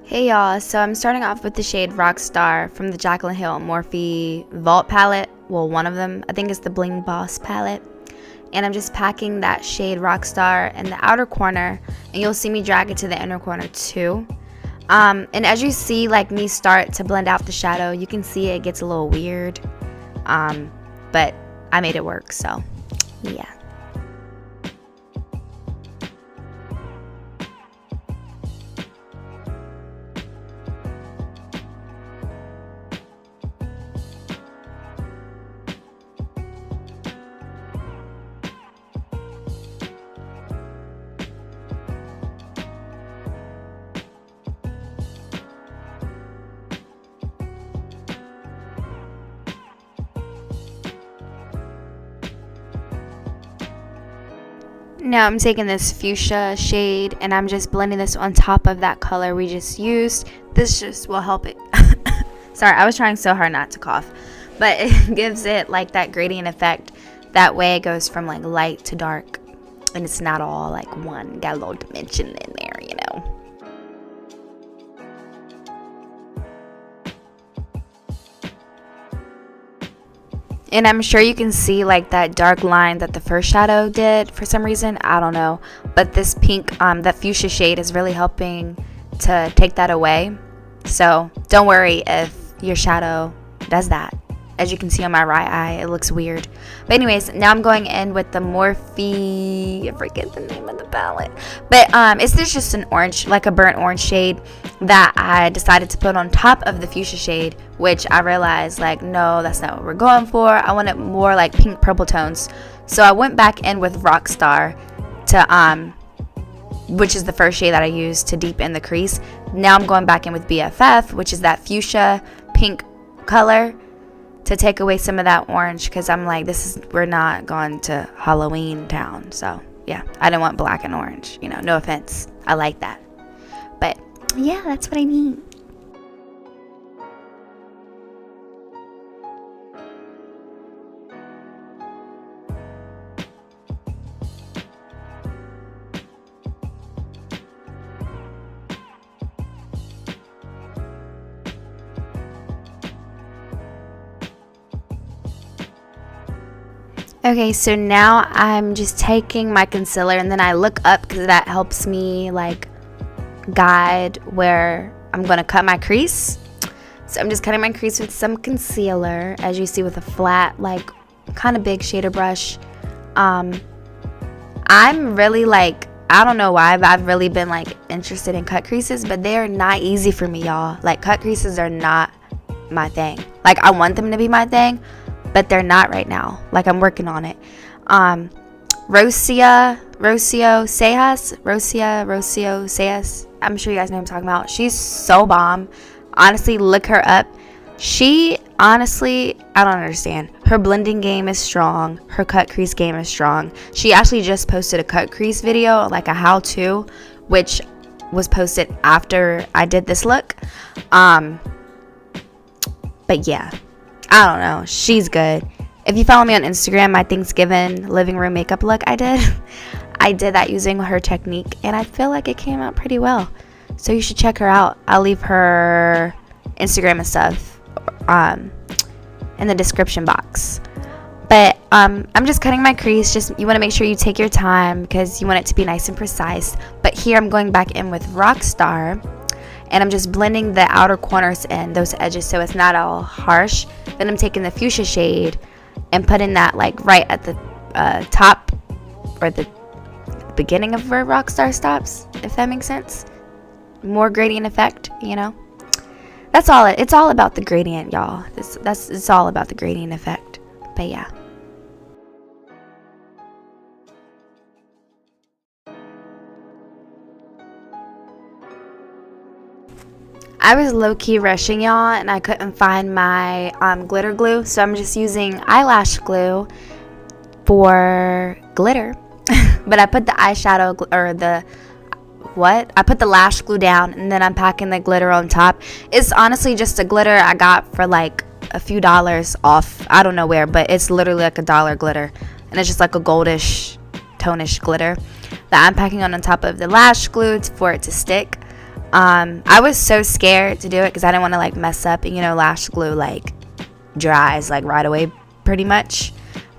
Hey y'all, so I'm starting off with the shade Rockstar from the Jaclyn Hill Morphe Vault palette. Well, one of them, I think it's the Bling Boss palette. And I'm just packing that shade Rockstar in the outer corner, and you'll see me drag it to the inner corner too. And as you see like me start to blend out the shadow, you can see it gets a little weird. But I made it work, so yeah. Now I'm taking this fuchsia shade and I'm just blending this on top of that color we just used. This just will help it. Sorry, I was trying so hard not to cough. But it gives it like that gradient effect. That way it goes from like light to dark. And it's not all like one. Got a little dimension in there, you know. And I'm sure you can see like that dark line that the first shadow did for some reason. I don't know. But this pink, that fuchsia shade is really helping to take that away. So don't worry if your shadow does that. As you can see on my right eye, it looks weird. But anyways, now I'm going in with the Morphe, I forget the name of the palette. But it's just an orange, like a burnt orange shade that I decided to put on top of the fuchsia shade, which I realized like, no, that's not what we're going for. I wanted more like pink purple tones. So I went back in with Rockstar to, which is the first shade that I used to deepen the crease. Now I'm going back in with BFF, which is that fuchsia pink color, to take away some of that orange, because I'm like, we're not going to Halloween town. So yeah, I didn't want black and orange, you know, no offense, I like that, but yeah, that's what I mean. Okay, so now I'm just taking my concealer and then I look up because that helps me like guide where I'm going to cut my crease. So I'm just cutting my crease with some concealer, as you see, with a flat, like kind of big shader brush. I'm really like, I don't know why, but I've really been like interested in cut creases, but they are not easy for me, y'all. Like, cut creases are not my thing. Like, I want them to be my thing, but they're not right now. Like, I'm working on it. Rocio Sejas. I'm sure you guys know what I'm talking about. She's so bomb. Honestly, look her up. She, honestly, I don't understand. Her blending game is strong. Her cut crease game is strong. She actually just posted a cut crease video, like a how-to, which was posted after I did this look. But yeah, I don't know. She's good. If you follow me on Instagram, my Thanksgiving living room makeup look I did that using her technique, and I feel like it came out pretty well. So you should check her out. I'll leave her Instagram and stuff in the description box. But I'm just cutting my crease. Just, you want to make sure you take your time because you want it to be nice and precise. But here I'm going back in with Rockstar, and I'm just blending the outer corners and those edges so it's not all harsh. Then I'm taking the fuchsia shade and putting that like right at the top, or the beginning of where Rockstar stops, if that makes sense. More gradient effect, you know. That's all. It's all about the gradient, y'all. It's all about the gradient effect. But yeah. I was low-key rushing, y'all, and I couldn't find my glitter glue, so I'm just using eyelash glue for glitter. But I put the eyeshadow I put the lash glue down, and then I'm packing the glitter on top. It's honestly just a glitter I got for like a few dollars off, I don't know where, but it's literally like $1 glitter, and it's just like a goldish tonish glitter that I'm packing on top of the lash glue for it to stick. I was so scared to do it because I didn't want to like mess up, and you know, lash glue like dries like right away pretty much.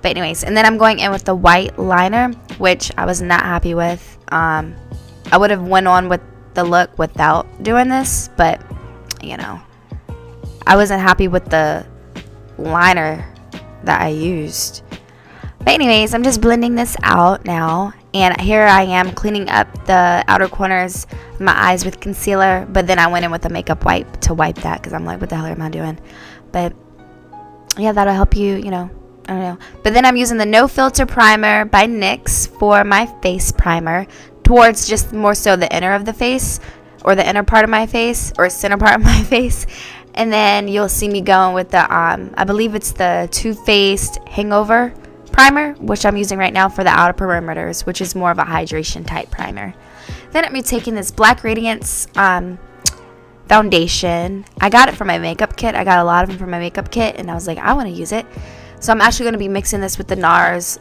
But anyways, and then I'm going in with the white liner, which I was not happy with. I would have went on with the look without doing this, but you know, I wasn't happy with the liner that I used. But anyways, I'm just blending this out now, and here I am cleaning up the outer corners of my eyes with concealer, but then I went in with a makeup wipe to wipe that because I'm like, what the hell am I doing? But yeah, that'll help you, you know, I don't know. But then I'm using the No Filter Primer by NYX for my face primer towards just more so the inner of the face, or the inner part of my face, or center part of my face. And then you'll see me going with the, I believe it's the Too Faced Hangover Primer, which I'm using right now for the outer perimeters, which is more of a hydration type primer. Then I'm taking this Black Radiance foundation. I got it from my makeup kit. I got a lot of them from my makeup kit, and I was like, I want to use it. So I'm actually going to be mixing this with the Nars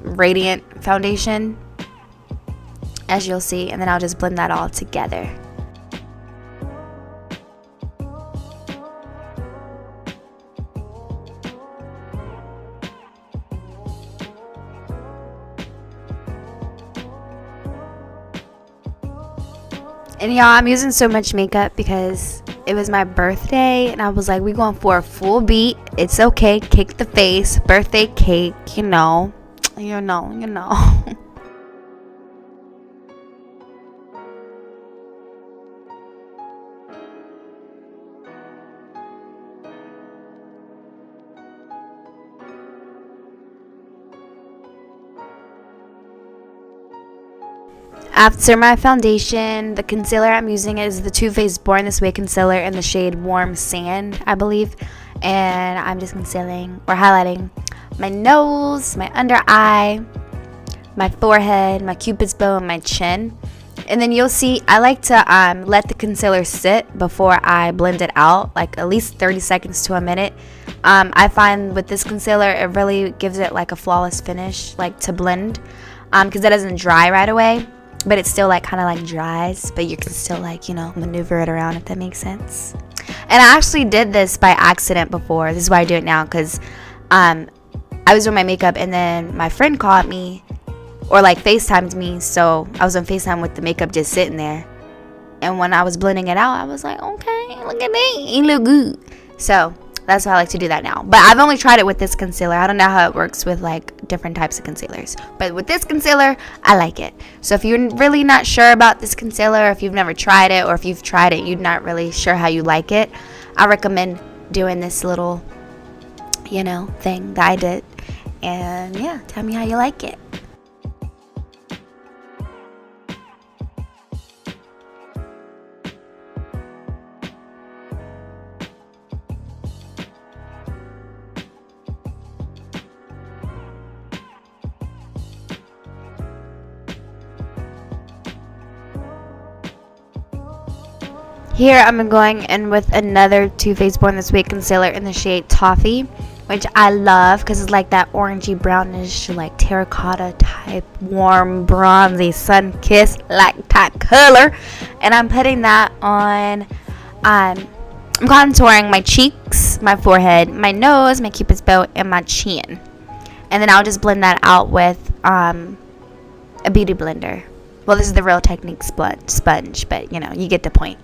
Radiant foundation, as you'll see, and then I'll just blend that all together. And y'all, I'm using so much makeup because it was my birthday, and I was like, we going for a full beat. It's okay, cake the face, birthday cake, you know. After my foundation, the concealer I'm using is the Too Faced Born This Way concealer in the shade Warm Sand, I believe. And I'm just concealing or highlighting my nose, my under eye, my forehead, my cupid's bow, and my chin. And then you'll see I like to let the concealer sit before I blend it out, like at least 30 seconds to a minute. I find with this concealer, it really gives it like a flawless finish, like to blend, because it doesn't dry right away. But it's still like kind of like dries, but you can still like, you know, maneuver it around, if that makes sense. And I actually did this by accident before. This is why I do it now, because I was doing my makeup, and then my friend called me, or like FaceTimed me. So I was on FaceTime with the makeup just sitting there, and when I was blending it out, I was like, okay, look at me, you look good. So that's why I like to do that now. But I've only tried it with this concealer. I don't know how it works with like different types of concealers, but with this concealer, I like it. So if you're really not sure about this concealer, if you've never tried it, or if you've tried it, you're not really sure how you like it, I recommend doing this little, you know, thing that I did. And yeah, tell me how you like it. Here I'm going in with another Too Faced Born This Way concealer in the shade Toffee, which I love because it's like that orangey brownish, like terracotta type, warm, bronzy, sun-kissed like type color. And I'm putting that on, I'm contouring my cheeks, my forehead, my nose, my cupid's bow, and my chin. And then I'll just blend that out with a beauty blender. Well, this is the Real Technique sponge, but you know, you get the point.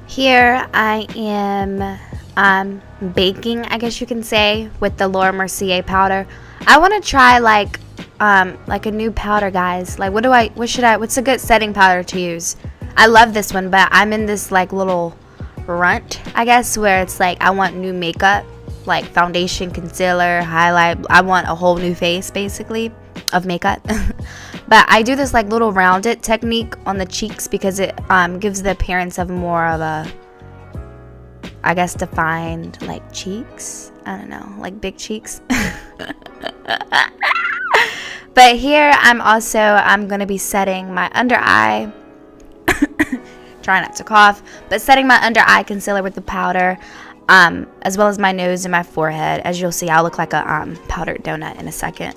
Here I am baking, I guess you can say, with the Laura Mercier powder. I want to try like a new powder, guys. Like what's a good setting powder to use? I love this one, but I'm in this like little rut, I guess, where it's like I want new makeup, like foundation, concealer, highlight. I want a whole new face basically. of makeup. But I do this like little rounded technique on the cheeks because it gives the appearance of more of a, I guess, defined like cheeks. I don't know, like big cheeks. But here I'm gonna be setting my under eye. Try not to cough, but setting my under eye concealer with the powder, as well as my nose and my forehead. As you'll see, I'll look like a powdered donut in a second.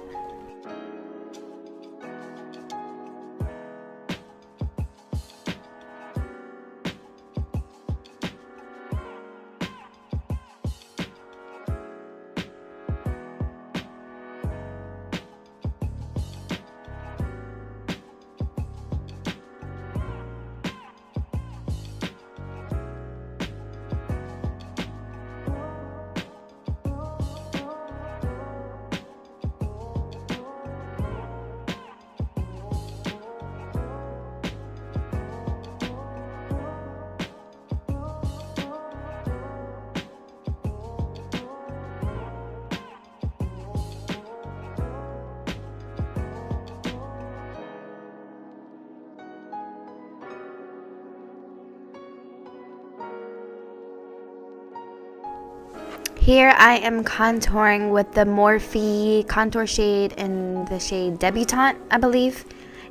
Here I am contouring with the Morphe contour shade in the shade Debutante, I believe.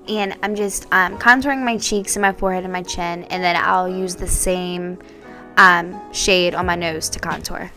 And I'm just contouring my cheeks and my forehead and my chin, and then I'll use the same shade on my nose to contour.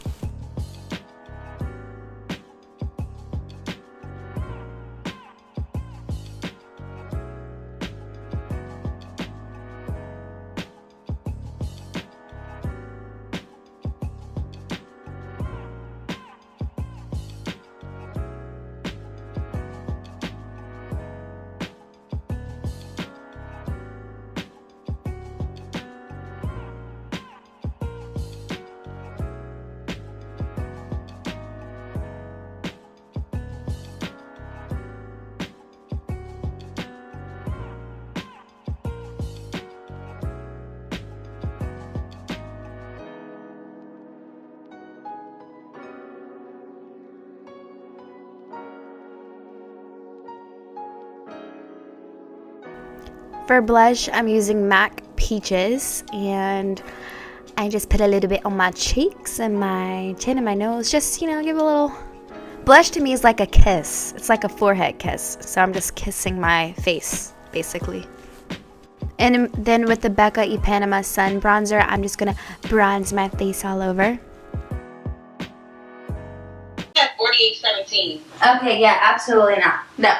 For blush, I'm using MAC Peaches, and I just put a little bit on my cheeks and my chin and my nose. Just, you know, give a little... Blush to me is like a kiss. It's like a forehead kiss. So I'm just kissing my face, basically. And then with the Becca Ipanema Sun Bronzer, I'm just going to bronze my face all over. 4817. Okay, yeah, absolutely not. No.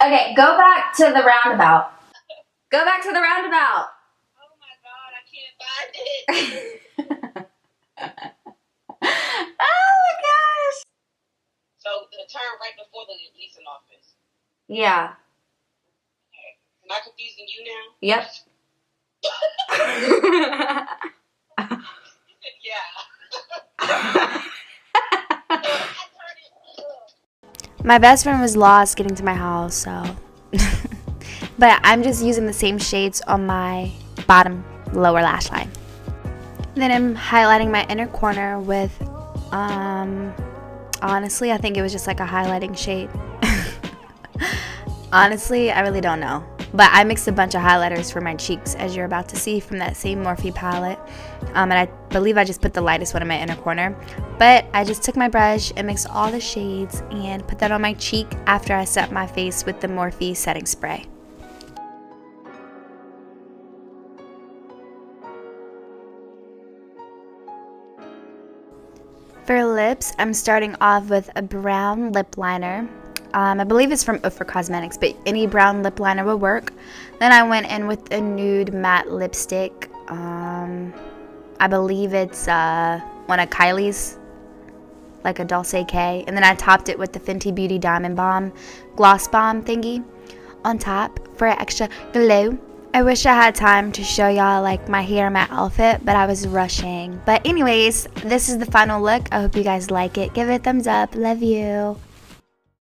Okay, go back to the roundabout. Go back to the roundabout. Oh my god, I can't find it. Oh my gosh. So the turn right before the leasing office. Yeah. Okay. Am I confusing you now? Yep. Yeah. My best friend was lost getting to my house, so. But I'm just using the same shades on my bottom lower lash line. Then I'm highlighting my inner corner with, honestly, I think it was just like a highlighting shade. Honestly, I really don't know. But I mixed a bunch of highlighters for my cheeks, as you're about to see from that same Morphe palette. And I believe I just put the lightest one in my inner corner. But I just took my brush and mixed all the shades and put that on my cheek after I set my face with the Morphe setting spray. For lips, I'm starting off with a brown lip liner. I believe it's from Ofra Cosmetics, but any brown lip liner will work. Then I went in with a nude matte lipstick. I believe it's one of Kylie's, like a Dulce K. And then I topped it with the Fenty Beauty Diamond Bomb Gloss Bomb thingy on top for an extra glow. I wish I had time to show y'all like my hair and my outfit, but I was rushing. But anyways, this is the final look. I hope you guys like it. Give it a thumbs up. Love you.